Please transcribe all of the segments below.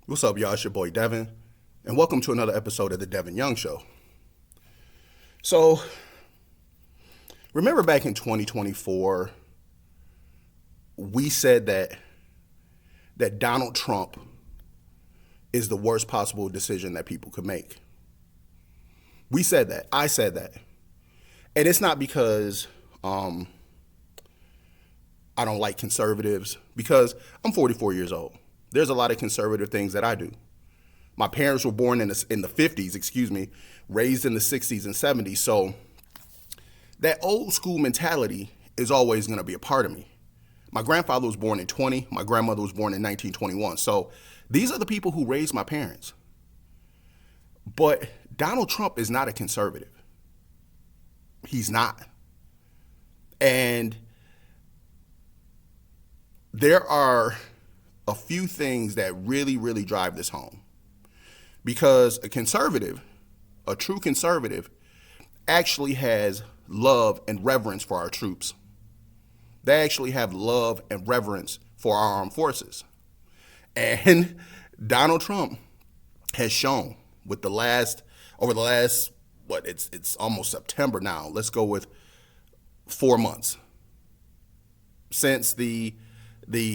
What's up, y'all? It's your boy Devin, and welcome to another episode of the Devin Young Show. So, remember back in 2024, we said that Donald Trump is the worst possible decision that people could make. We said that. I said that. And it's not because I don't like conservatives, because I'm 44 years old. There's a lot of conservative things that I do. My parents were born in the 50s, raised in the 60s and 70s. So that old school mentality is always going to be a part of me. My grandfather was born in 20. My grandmother was born in 1921. So these are the people who raised my parents. But Donald Trump is not a conservative. He's not. And there are a few things that really, really drive this home. Because a conservative, a true conservative, actually has love and reverence for our troops. They actually have love and reverence for our armed forces. And Donald Trump has shown over the last, it's almost September now. Let's go with 4 months since the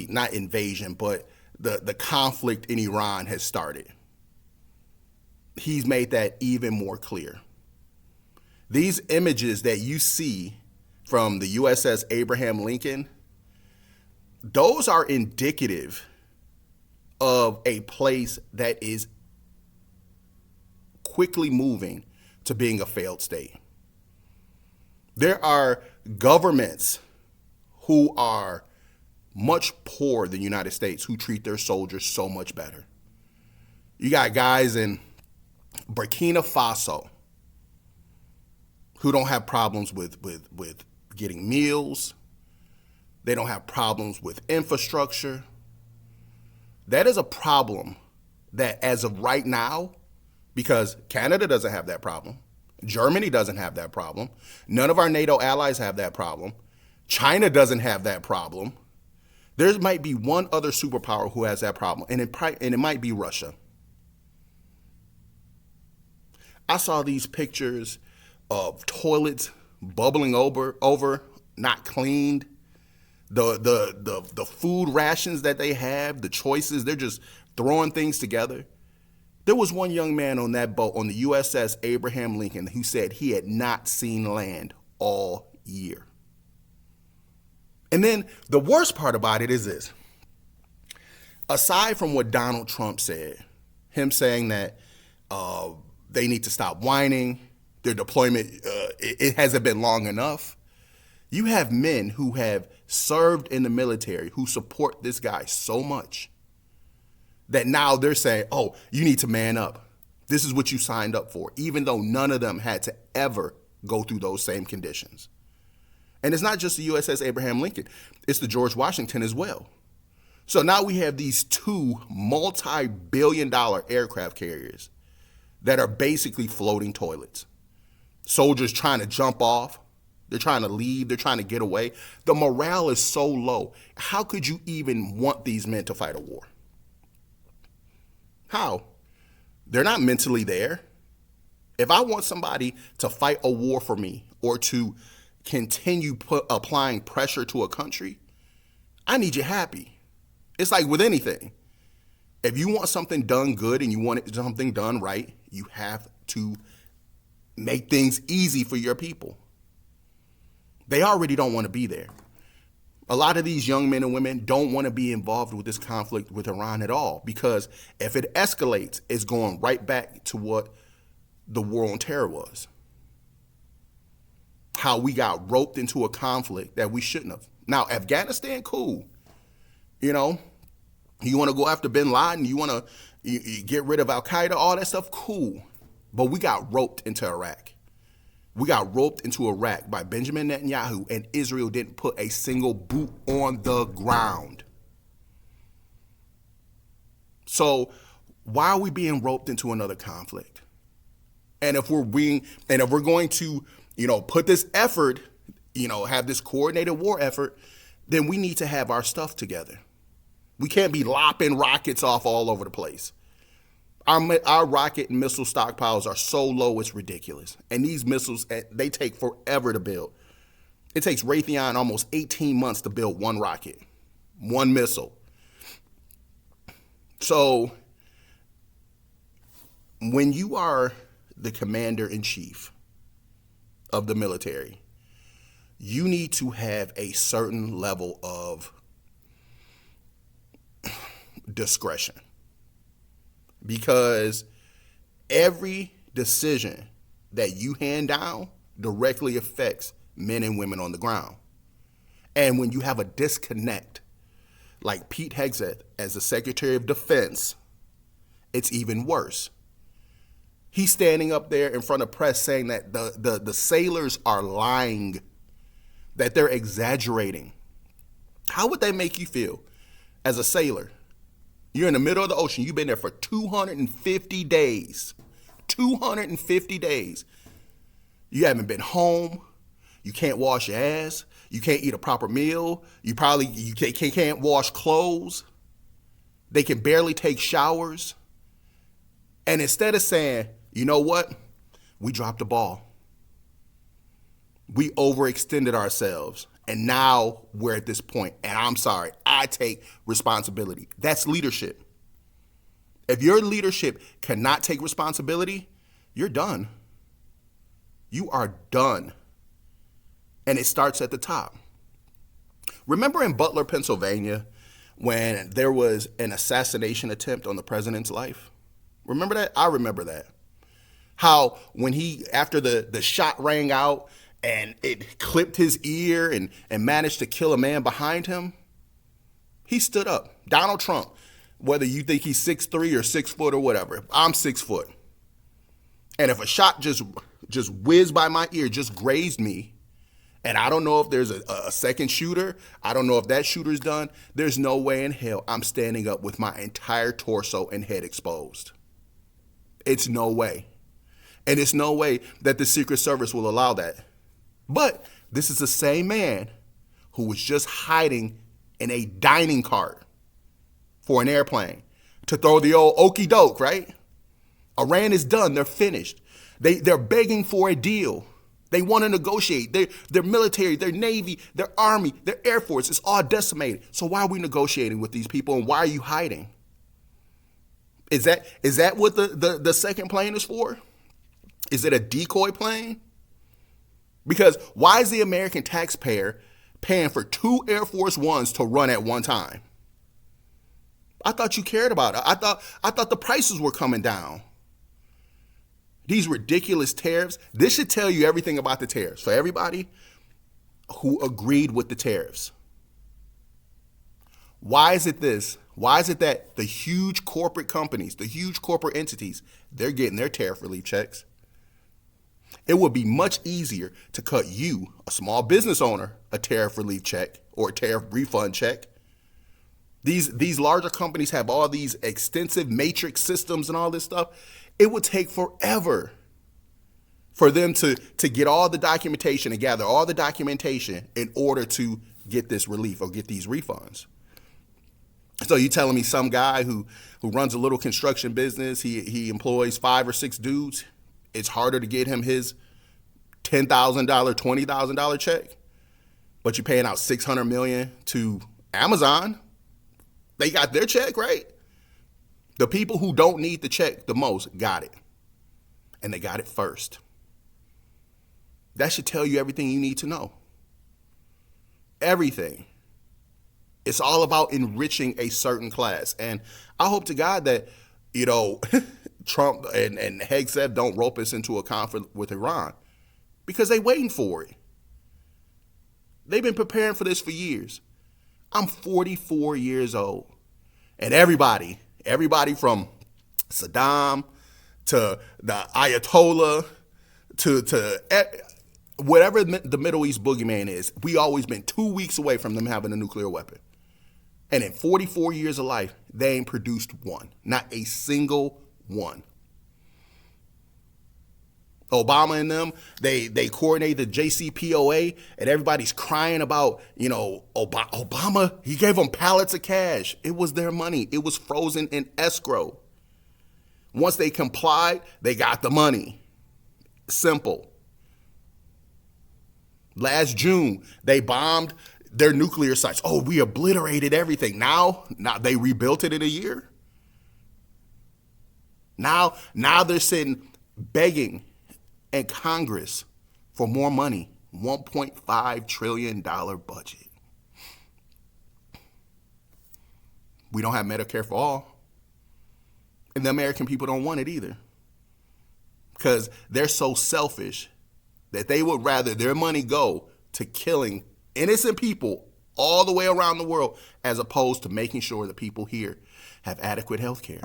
not invasion, but the conflict in Iran has started. He's made that even more clear. These images that you see from the USS Abraham Lincoln, those are indicative of a place that is quickly moving to being a failed state. There are governments who are much poorer than the United States who treat their soldiers so much better. You got guys in Burkina Faso who don't have problems with getting meals. They don't have problems with infrastructure. That is a problem that, as of right now, because Canada doesn't have that problem, Germany doesn't have that problem, none of our NATO allies have that problem, China doesn't have that problem. There might be one other superpower who has that problem, and it might be Russia. I saw these pictures of toilets bubbling over, not cleaned. The food rations that they have, the choices, they're just throwing things together. There was one young man on that boat on the USS Abraham Lincoln who said he had not seen land all year. And then the worst part about it is this. Aside from what Donald Trump said, him saying that they need to stop whining, their deployment, it hasn't been long enough. You have men who have served in the military who support this guy so much that now they're saying, oh, you need to man up. This is what you signed up for, even though none of them had to ever go through those same conditions. And it's not just the USS Abraham Lincoln, it's the George Washington as well. So now we have these two multi-billion-dollar aircraft carriers that are basically floating toilets. Soldiers trying to jump off, they're trying to leave, they're trying to get away. The morale is so low. How could you even want these men to fight a war? How? They're not mentally there. If I want somebody to fight a war for me or to continue applying pressure to a country, I need you happy. It's like with anything. If you want something done good and you want something done right, you have to make things easy for your people. They already don't want to be there. A lot of these young men and women don't want to be involved with this conflict with Iran at all, because if it escalates, it's going right back to what the war on terror was. How we got roped into a conflict that we shouldn't have. Now, Afghanistan, cool. You know, you want to go after bin Laden, you want to you get rid of Al-Qaeda, all that stuff, cool. But we got roped into Iraq. We got roped into Iraq by Benjamin Netanyahu, and Israel didn't put a single boot on the ground. So why are we being roped into another conflict? And if we're going to, put this effort, have this coordinated war effort, then we need to have our stuff together. We can't be lopping rockets off all over the place. Our rocket and missile stockpiles are so low, it's ridiculous. And these missiles, they take forever to build. It takes Raytheon almost 18 months to build one rocket, one missile. So when you are the commander-in-chief of the military, you need to have a certain level of discretion, because every decision that you hand down directly affects men and women on the ground. And when you have a disconnect, like Pete Hegseth as the Secretary of Defense, it's even worse. He's standing up there in front of press saying that the sailors are lying, that they're exaggerating. How would that make you feel as a sailor? You're in the middle of the ocean. You've been there for 250 days. 250 days. You haven't been home. You can't wash your ass. You can't eat a proper meal. You can't wash clothes. They can barely take showers. And instead of saying, you know what? We dropped the ball. We overextended ourselves. And now we're at this point. And I'm sorry, I take responsibility. That's leadership. If your leadership cannot take responsibility, you're done. You are done. And it starts at the top. Remember in Butler, Pennsylvania, when there was an assassination attempt on the president's life? Remember that? I remember that. How when after the shot rang out and it clipped his ear and managed to kill a man behind him, he stood up. Donald Trump, whether you think he's 6'3" or 6 foot or whatever, I'm 6 foot. And if a shot just whizzed by my ear, just grazed me, and I don't know if there's a second shooter, I don't know if that shooter's done, there's no way in hell I'm standing up with my entire torso and head exposed. It's no way. And it's no way that the Secret Service will allow that. But this is the same man who was just hiding in a dining cart for an airplane to throw the old okey doke, right? Iran is done. They're finished. They're begging for a deal. They want to negotiate. Their military, their Navy, their Army, their Air Force is all decimated. So why are we negotiating with these people, and why are you hiding? Is that what the second plane is for? Is it a decoy plane? Because why is the American taxpayer paying for 2 Air Force Ones to run at one time? I thought you cared about it. I thought the prices were coming down. These ridiculous tariffs, this should tell you everything about the tariffs for everybody who agreed with the tariffs. Why is it this? Why is it that the huge corporate companies, the huge corporate entities, they're getting their tariff relief checks? It would be much easier to cut you, a small business owner, a tariff relief check or a tariff refund check. These larger companies have all these extensive matrix systems and all this stuff. It would take forever for them to get all the documentation and gather all the documentation in order to get this relief or get these refunds. So you telling me some guy who runs a little construction business, he employs 5 or 6 dudes, it's harder to get him his $10,000, $20,000 check, but you're paying out $600 million to Amazon. They got their check, right? The people who don't need the check the most got it, and they got it first. That should tell you everything you need to know. Everything. It's all about enriching a certain class, and I hope to God that, Trump and Hegseth don't rope us into a conflict with Iran, because they waiting for it. They've been preparing for this for years. I'm 44 years old, and everybody from Saddam to the Ayatollah to whatever the Middle East boogeyman is, we always been 2 weeks away from them having a nuclear weapon. And in 44 years of life, they ain't produced one, not a single one. Obama and them, they coordinated the JCPOA, and everybody's crying about, Obama, he gave them pallets of cash. It was their money. It was frozen in escrow. Once they complied, they got the money. Simple. Last June, they bombed their nuclear sites. Oh, we obliterated everything. Now they rebuilt it in a year. Now they're sitting begging in Congress for more money. $1.5 trillion budget. We don't have Medicare for all. And the American people don't want it either. Because they're so selfish that they would rather their money go to killing innocent people all the way around the world as opposed to making sure the people here have adequate health care.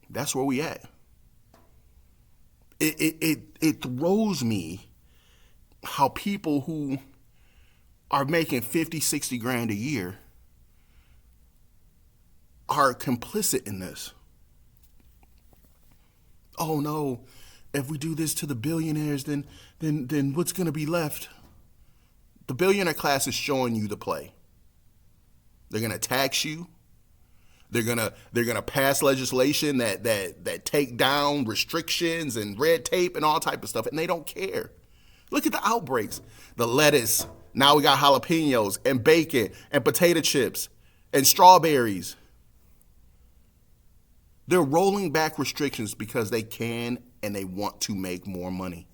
That's where we at. It throws me how people who are making 50, 60 grand a year are complicit in this. Oh no, if we do this to the billionaires, then what's going to be left? The billionaire class is showing you the play. They're going to tax you. They're gonna pass legislation that take down restrictions and red tape and all type of stuff, and they don't care. Look at the outbreaks. The lettuce. Now we got jalapenos and bacon and potato chips and strawberries. They're rolling back restrictions because they can and they want to make more money.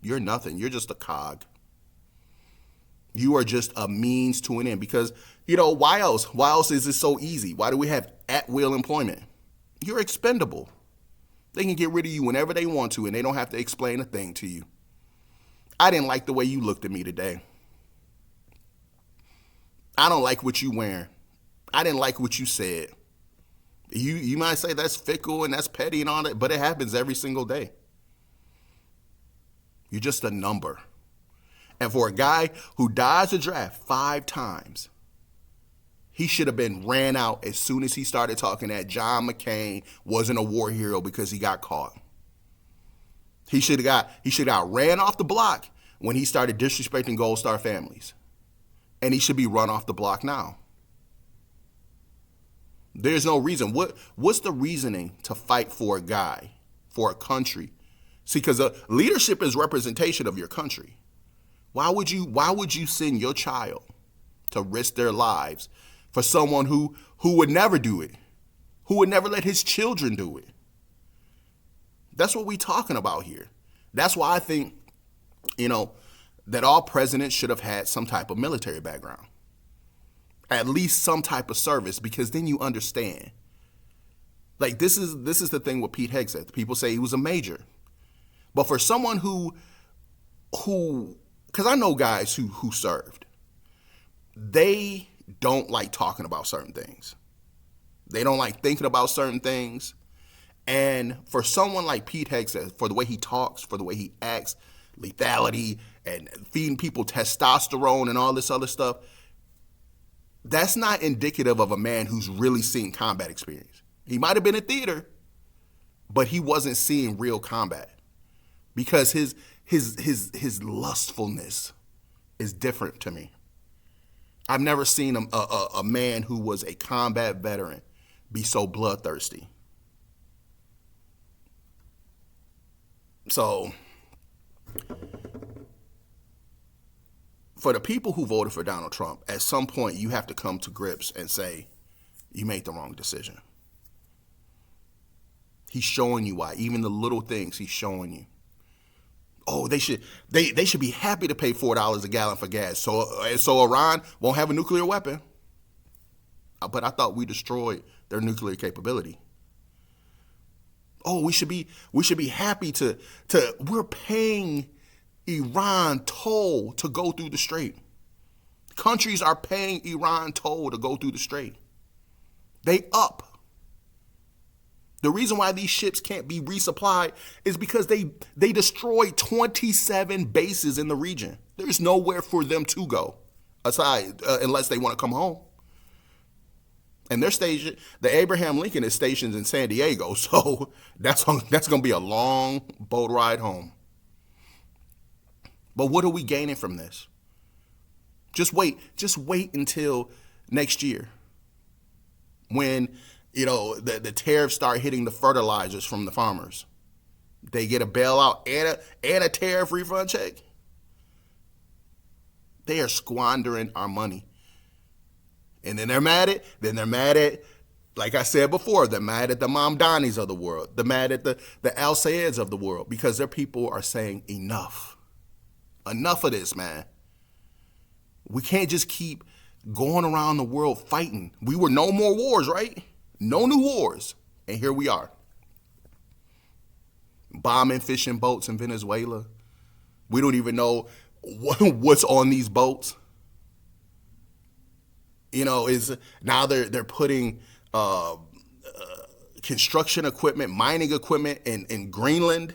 You're nothing. You're just a cog. You are just a means to an end because, why else? Why else is it so easy? Why do we have at-will employment? You're expendable. They can get rid of you whenever they want to, and they don't have to explain a thing to you. I didn't like the way you looked at me today. I don't like what you're wearing. I didn't like what you said. You might say that's fickle and that's petty and all that, but it happens every single day. You're just a number. And for a guy who dodged the draft 5 times, he should have been ran out as soon as he started talking that John McCain wasn't a war hero because he got caught. He should have got ran off the block when he started disrespecting Gold Star families. And he should be run off the block now. There's no reason. What's the reasoning to fight for a guy, for a country? See, because leadership is representation of your country. Why would you send your child to risk their lives for someone who would never do it, who would never let his children do it? That's what we're talking about here. That's why I think, that all presidents should have had some type of military background, at least some type of service, because then you understand. Like this is the thing with Pete Hegg said. People say he was a major, but for someone who because I know guys who served, they don't like talking about certain things. They don't like thinking about certain things. And for someone like Pete Hegseth, for the way he talks, for the way he acts, lethality, and feeding people testosterone and all this other stuff, that's not indicative of a man who's really seen combat experience. He might have been in theater, but he wasn't seeing real combat because his lustfulness is different to me. I've never seen a man who was a combat veteran be so bloodthirsty. So, for the people who voted for Donald Trump, at some point you have to come to grips and say, you made the wrong decision. He's showing you why. Even the little things he's showing you. Oh, they should be happy to pay $4 a gallon for gas. So Iran won't have a nuclear weapon. But I thought we destroyed their nuclear capability. Oh, we should be happy to we're paying Iran toll to go through the strait. Countries are paying Iran toll to go through the strait. They up. The reason why these ships can't be resupplied is because they destroyed 27 bases in the region. There's nowhere for them to go aside unless they want to come home. And they're stationed. The Abraham Lincoln is stationed in San Diego, so that's going to be a long boat ride home. But what are we gaining from this? Just wait until next year When, the tariffs start hitting the fertilizers from the farmers, they get a bailout and a tariff refund check. They are squandering our money. And then they're mad at, like I said before, they're mad at the Mamdanis of the world. They're mad at the Al Sayeds of the world because their people are saying enough. Enough of this, man. We can't just keep going around the world fighting. We were no more wars, right? No new wars. And here we are. Bombing fishing boats in Venezuela. We don't even know what's on these boats. Is now they're putting construction equipment, mining equipment in Greenland.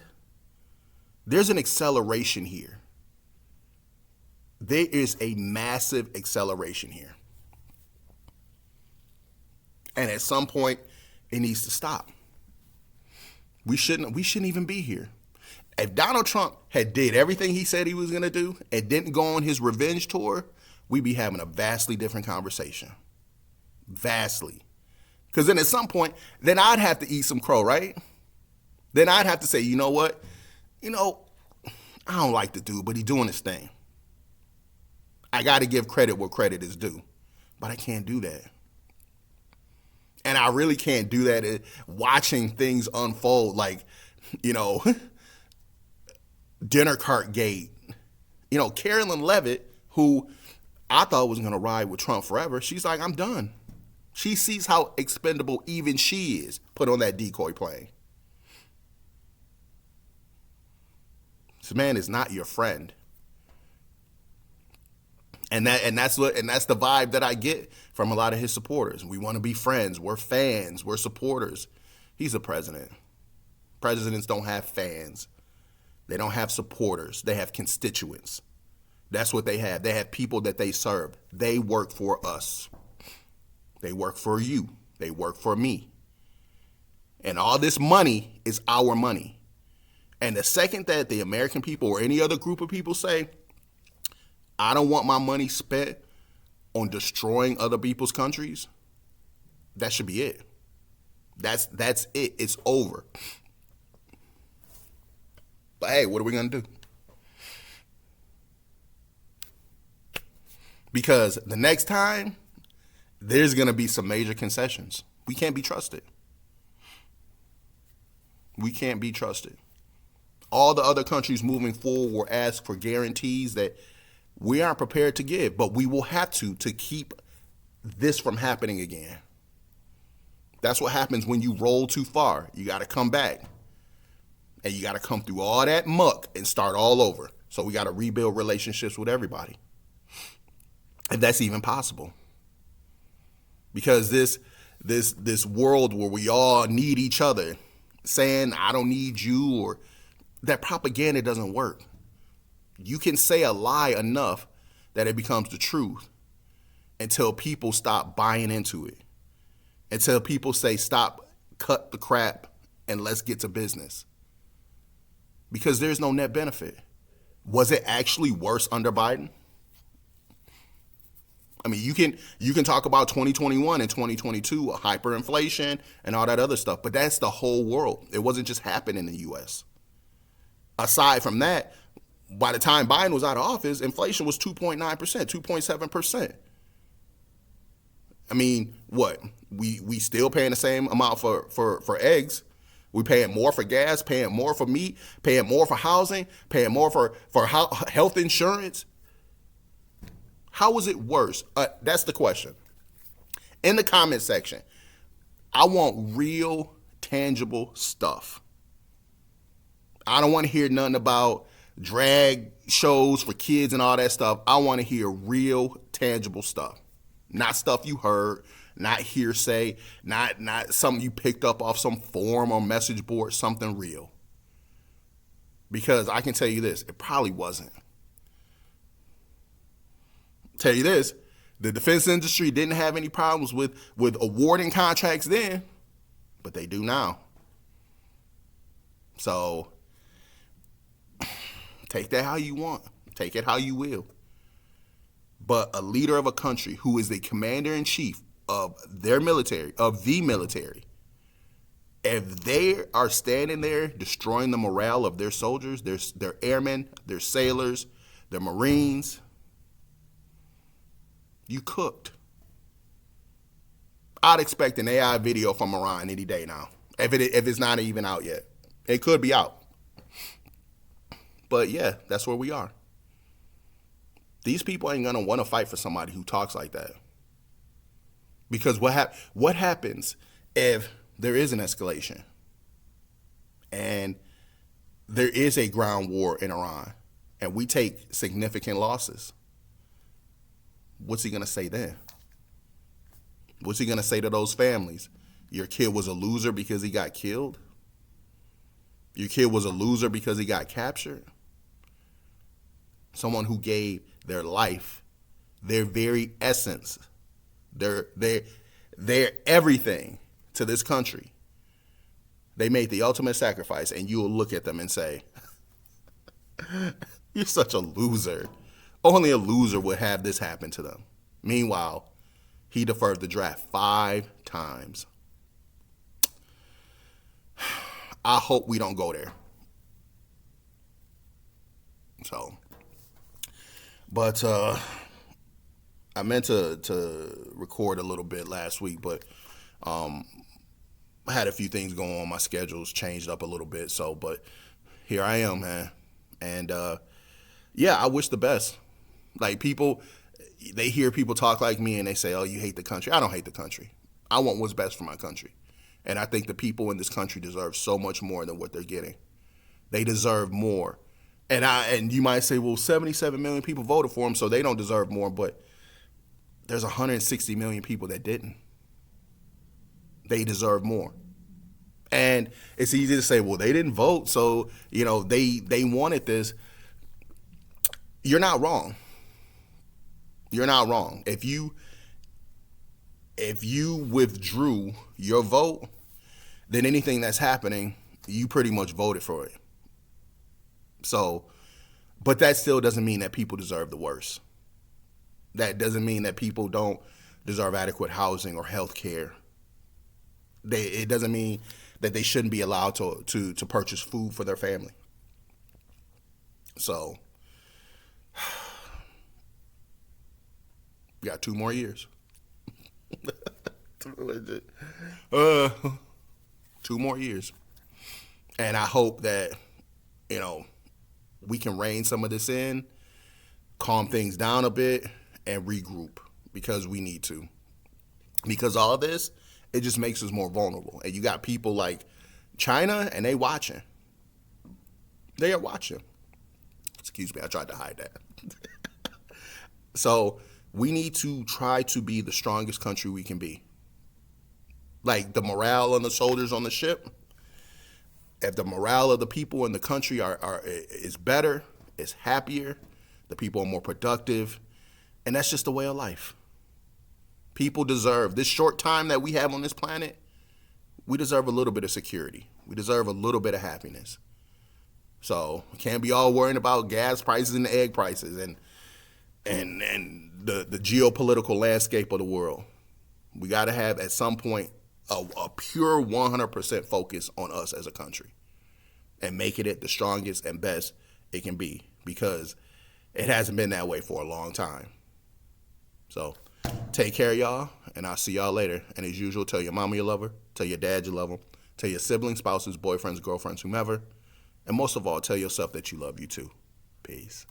There's an acceleration here. There is a massive acceleration here. And at some point, it needs to stop. We shouldn't even be here. If Donald Trump had did everything he said he was going to do and didn't go on his revenge tour, we'd be having a vastly different conversation. Vastly. Because then at some point, then I'd have to eat some crow, right? Then I'd have to say, you know what? I don't like the dude, but he's doing his thing. I got to give credit where credit is due. But I can't do that. And I really can't do that watching things unfold like, dinner cart gate. Carolyn Levitt, who I thought was going to ride with Trump forever, she's like, I'm done. She sees how expendable even she is put on that decoy plane. This man is not your friend. And that's the vibe that I get from a lot of his supporters. We want to be friends. We're fans. We're supporters. He's a president. Presidents don't have fans. They don't have supporters. They have constituents. That's what they have. They have people that they serve. They work for us. They work for you. They work for me. And all this money is our money. And the second that the American people or any other group of people say, I don't want my money spent on destroying other people's countries, that should be it. That's it. It's over. But hey, what are we going to do? Because the next time, there's going to be some major concessions. We can't be trusted. We can't be trusted. All the other countries moving forward will ask for guarantees that we aren't prepared to give, but we will have to keep this from happening again. That's what happens when you roll too far. You got to come back. And you got to come through all that muck and start all over. So we got to rebuild relationships with everybody. If that's even possible. Because this world where we all need each other, saying I don't need you, or that propaganda doesn't work. You can say a lie enough that it becomes the truth until people stop buying into it. Until people say, stop, cut the crap, and let's get to business. Because there's no net benefit. Was it actually worse under Biden? I mean, you can talk about 2021 and 2022, hyperinflation and all that other stuff, but that's the whole world. It wasn't just happening in the U.S. Aside from that, by the time Biden was out of office, inflation was 2.9%, 2.7%. I mean, what? We still paying the same amount for eggs. We paying more for gas, paying more for meat, paying more for housing, paying more for health insurance. How was it worse? That's the question. In the comment section, I want real, tangible stuff. I don't want to hear nothing about drag shows for kids and all that stuff. I want to hear real, tangible stuff. Not stuff you heard, not hearsay, not something you picked up off some forum or message board, something real. Because I can tell you this, it probably wasn't. Tell you this, the defense industry didn't have any problems with awarding contracts then, but they do now. So take that how you want. Take it how you will. But a leader of a country who is the commander-in-chief of their military, of the military, if they are standing there destroying the morale of their soldiers, their airmen, their sailors, their Marines, you cooked. I'd expect an AI video from Iran any day now, if it's not even out yet. It could be out. But yeah, that's where we are. These people ain't gonna want to fight for somebody who talks like that. Because what happens if there is an escalation and there is a ground war in Iran and we take significant losses? What's he gonna say then? What's he gonna say to those families? Your kid was a loser because he got killed? Your kid was a loser because he got captured? Someone who gave their life, their very essence, their everything to this country. They made the ultimate sacrifice, and you will look at them and say, you're such a loser. Only a loser would have this happen to them. Meanwhile, he deferred the draft 5 times. I hope we don't go there. So, but I meant to record a little bit last week, but I had a few things going on. My schedule's changed up a little bit. So, but here I am, man. And yeah, I wish the best. Like, people, they hear people talk like me and they say, oh, you hate the country. I don't hate the country. I want what's best for my country. And I think the people in this country deserve so much more than what they're getting. They deserve more. And you might say, well, 77 million people voted for him, so they don't deserve more. But there's 160 million people that didn't. They deserve more. And it's easy to say, well, they didn't vote, so, you know, they wanted this. You're not wrong. You're not wrong. If you withdrew your vote, then anything that's happening, you pretty much voted for it. So, but that still doesn't mean that people deserve the worst. That doesn't mean that people don't deserve adequate housing or health care. It doesn't mean that they shouldn't be allowed to purchase food for their family. So, we got 2 more years. 2 more years. And I hope that, you know, we can rein some of this in, calm things down a bit, and regroup, because we need to. Because all of this, it just makes us more vulnerable. And you got people like China, and they watching. They are watching. Excuse me, I tried to hide that. So we need to try to be the strongest country we can be. Like, the morale on the soldiers on the ship, if the morale of the people in the country is better, is happier, the people are more productive, and that's just the way of life. People deserve, this short time that we have on this planet, we deserve a little bit of security. We deserve a little bit of happiness. So we can't be all worrying about gas prices and egg prices and the geopolitical landscape of the world. We got to have, at some point, a pure 100% focus on us as a country and making it the strongest and best it can be, because it hasn't been that way for a long time. So take care, y'all, and I'll see y'all later. And as usual, tell your mama you love her, tell your dad you love them, tell your siblings, spouses, boyfriends, girlfriends, whomever, and most of all, tell yourself that you love you too. Peace.